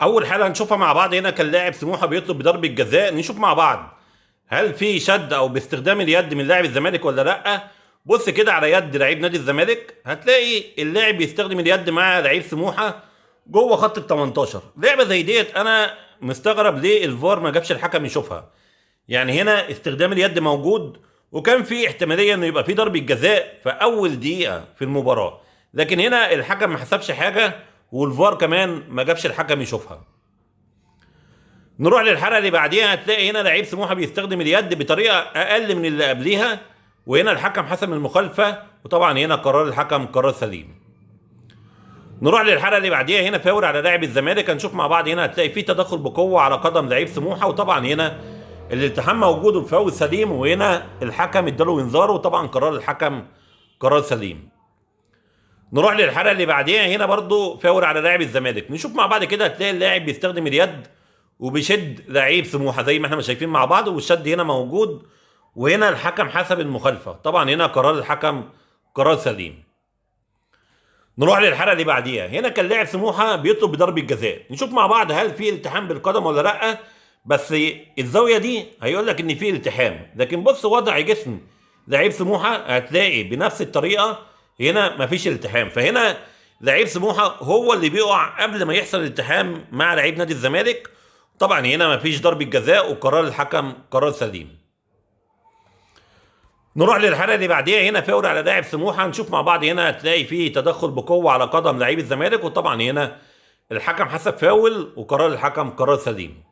اول حاجه هنشوفها مع بعض هنا، كان لاعب سموحه بيطلب بضربه جزاء. نشوف مع بعض هل في شد او باستخدام اليد من لاعب الزمالك ولا لا. بص كده على يد لعيب نادي الزمالك، هتلاقي اللاعب بيستخدم اليد مع لعيب سموحه جوه خط ال 18. لعبه زي ديت انا مستغرب ليه الفار ما جابش الحكم يشوفها. يعني هنا استخدام اليد موجود، وكان في احتماليه انه يبقى في ضربه جزاء في اول دقيقه في المباراه، لكن هنا الحكم ما حسبش حاجه، والفار كمان ما جابش الحكم يشوفها. نروح للحلقه اللي بعديها، هتلاقي هنا لعيب سموحه بيستخدم اليد بطريقه اقل من اللي قبليها، وهنا الحكم حسم المخالفه، وطبعا هنا قرار الحكم قرار سليم. نروح للحلقه اللي بعديها، هنا فاول على لاعب الزمالك. هنشوف مع بعض هنا هتلاقي في تدخل بقوه على قدم لعيب سموحه، وطبعا هنا الالتحام موجود والفاول سليم، وهنا الحكم اداله انذار، وطبعا قرار الحكم قرار سليم. نروح للحلقه اللي بعديها، هنا برضو فاول على لاعب الزمالك. نشوف مع بعض كده، هتلاقي اللاعب بيستخدم اليد وبيشد لعيب سموحه زي ما احنا شايفين مع بعض، والشد هنا موجود، وهنا الحكم حسب المخالفه، طبعا هنا قرار الحكم قرار سليم. نروح للحلقه اللي بعديها، هنا كان لاعب سموحه بيطلب بضربه جزاء. نشوف مع بعض هل في التحام بالقدم ولا لا. بس الزاويه دي هيقول لك ان في التحام، لكن بص وضع جسم لعيب سموحه هتلاقي بنفس الطريقه هنا مفيش التحام، فهنا لعيب سموحه هو اللي بيقع قبل ما يحصل الالتحام مع لعيب نادي الزمالك. طبعا هنا مفيش ضربه جزاء، وقرار الحكم قرار سليم. نروح للحلقه اللي بعديها، هنا فاول على لاعب سموحه. نشوف مع بعض هنا هتلاقي فيه تدخل بقوه على قدم لعيب الزمالك، وطبعا هنا الحكم حسب فاول، وقرار الحكم قرار سليم.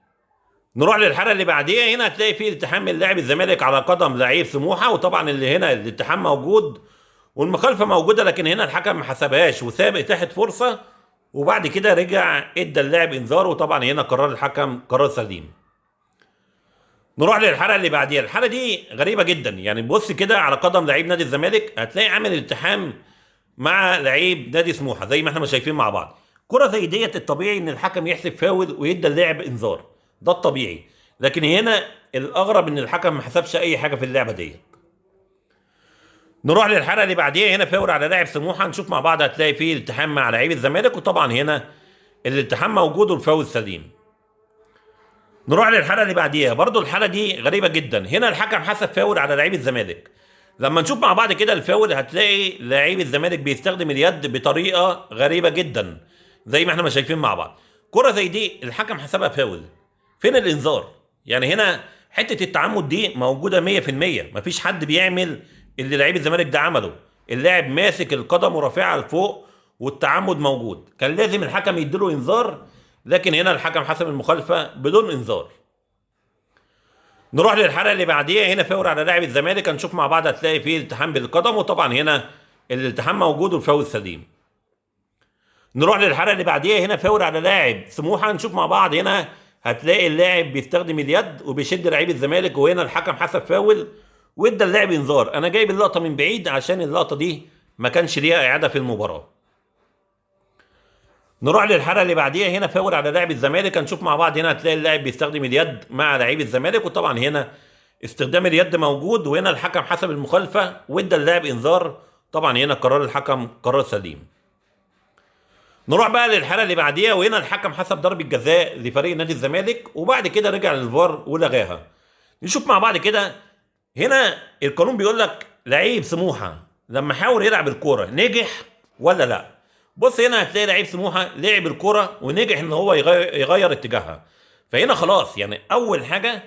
نروح للحلقه اللي بعديها، هنا هتلاقي فيه التحام من لاعب الزمالك على قدم لعيب سموحه، وطبعا اللي هنا الالتحام موجود والمخالفه موجوده، لكن هنا الحكم ما حسبهاش وساب اتاحه فرصه، وبعد كده رجع ادى اللاعب انذار، وطبعا هنا قرار الحكم قرار سليم. نروح للحلقه اللي بعديها، الحلقه دي غريبه جدا. يعني بص كده على قدم لعيب نادي الزمالك، هتلاقي عامل التحام مع لعيب نادي سموحه زي ما احنا شايفين مع بعض. كره زي ديت الطبيعي ان الحكم يحسب فاول ويدى اللاعب انذار، ده الطبيعي، لكن هنا الاغرب ان الحكم ما حسبش اي حاجه في اللعبه ديت. نروح للحلقه اللي بعديها، هنا فاول على لاعب سموحه. نشوف مع بعض هتلاقي فيه التحام مع لعيب الزمالك، وطبعا هنا الالتحام موجود والفاول سليم. نروح للحلقه اللي بعديها، برضو الحلقه دي غريبه جدا. هنا الحكم حسب فاول على لعيب الزمالك. لما نشوف مع بعض كده الفاول، هتلاقي لعيب الزمالك بيستخدم اليد بطريقه غريبه جدا زي ما احنا ما شايفين مع بعض. كره زي دي الحكم حسبها فاول، فين الانذار؟ يعني هنا حته التعمد دي موجوده 100%، مفيش حد بيعمل اللي لعيب الزمالك ده عمله. اللاعب ماسك القدم ورافعها لفوق والتعمد موجود، كان لازم الحكم يديله انذار، لكن هنا الحكم حسب المخالفه بدون انذار. نروح للحلقه اللي بعديها، هنا فاول على لاعب الزمالك. هنشوف مع بعض هتلاقي فيه التحام بالقدم، وطبعا هنا الالتحام موجود والفاول سليم. نروح للحلقه اللي بعديها، هنا فاول على لاعب سموحه. نشوف مع بعض هنا هتلاقي اللاعب بيستخدم اليد وبيشد لعيب الزمالك، وهنا الحكم حسب فاول وادى اللاعب انذار. انا جايب اللقطه من بعيد عشان اللقطه دي ما كانش ليها اعاده في المباراه. نروح للحلقه اللي بعديها، هنا فاول على لاعب الزمالك. هنشوف مع بعض هنا هتلاقي اللاعب بيستخدم اليد مع لعيب الزمالك، وطبعا هنا استخدام اليد موجود، وهنا الحكم حسب المخالفه وادى اللاعب انذار، طبعا هنا قرار الحكم قرار سليم. نروح بقى للحلقه اللي بعديها، وهنا الحكم حسب ضربه جزاء لفريق نادي الزمالك، وبعد كده رجع للفار ولغاها. نشوف مع بعض كده، هنا القانون بيقول لك لعيب سموحه لما حاول يلعب الكوره نجح ولا لا. بص هنا هتلاقي لعيب سموحه لعب الكوره ونجح ان هو يغير اتجاهها، فهنا خلاص يعني اول حاجه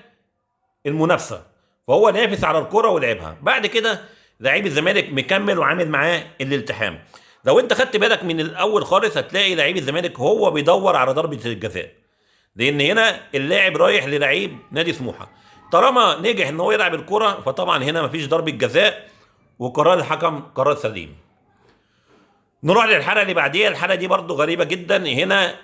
المنافسه، فهو نافس على الكوره ولعبها. بعد كده لعيب الزمالك مكمل وعامل معاه الالتحام. لو انت خدت بالك من الاول خالص، هتلاقي لعيب الزمالك هو بيدور على ضربه الجزاء، لان هنا اللاعب رايح للعيب نادي سموحه. طالما نجح ان هو يلعب الكره، فطبعا هنا مفيش ضربه جزاء، وقرار الحكم قرار سليم. نروح للحلقه اللي بعديها، الحلقه دي برضو غريبه جدا. هنا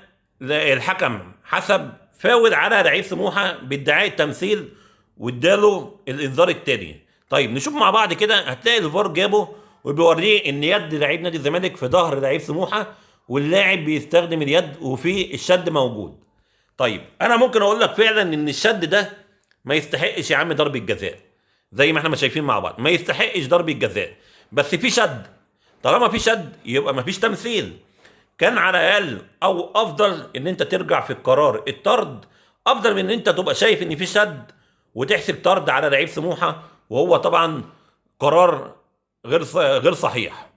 الحكم حسب فاول على لعيب سموحه بادعاء التمثيل واداله الانذار التاني. طيب نشوف مع بعض كده، هتلاقي الفار جابه وبيوريه ان يد لعيب نادي الزمالك في ظهر لعيب سموحه، واللاعب بيستخدم اليد وفي الشد موجود. طيب انا ممكن اقول لك فعلا ان الشد ده ما يستحقش يا عم ضربه جزاء، زي ما احنا ما شايفين مع بعض ما يستحقش ضربه جزاء، بس في شد. طالما في شد يبقى ما فيش تمثيل. كان على الاقل او افضل ان انت ترجع في القرار الطرد، افضل من ان انت تبقى شايف ان في شد وتحسب طرد على لعيب سموحه، وهو طبعا قرار غير صحيح.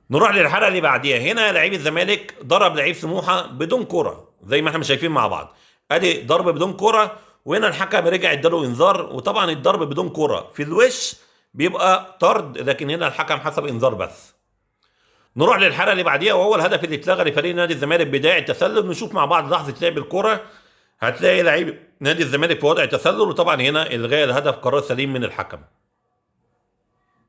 نروح للحلقه اللي بعديها. هنا لعيب الزمالك ضرب لعيب سموحه بدون كره زي ما احنا شايفين مع بعض، ادي ضرب بدون كره، وهنا الحكم رجع اداله انذار. وطبعا الضرب بدون كره في الوش بيبقى طرد، لكن هنا الحكم حسب انذار بس. نروح للحلقه اللي بعديها، وهو الهدف اللي اتلغى لفريق نادي الزمالك بدايه التسلل. نشوف مع بعض لحظه لعب الكره. هتلاقي لعيب نادي الزمالك في وضع تسلل، وطبعا هنا الغاء الهدف قرار سليم من الحكم.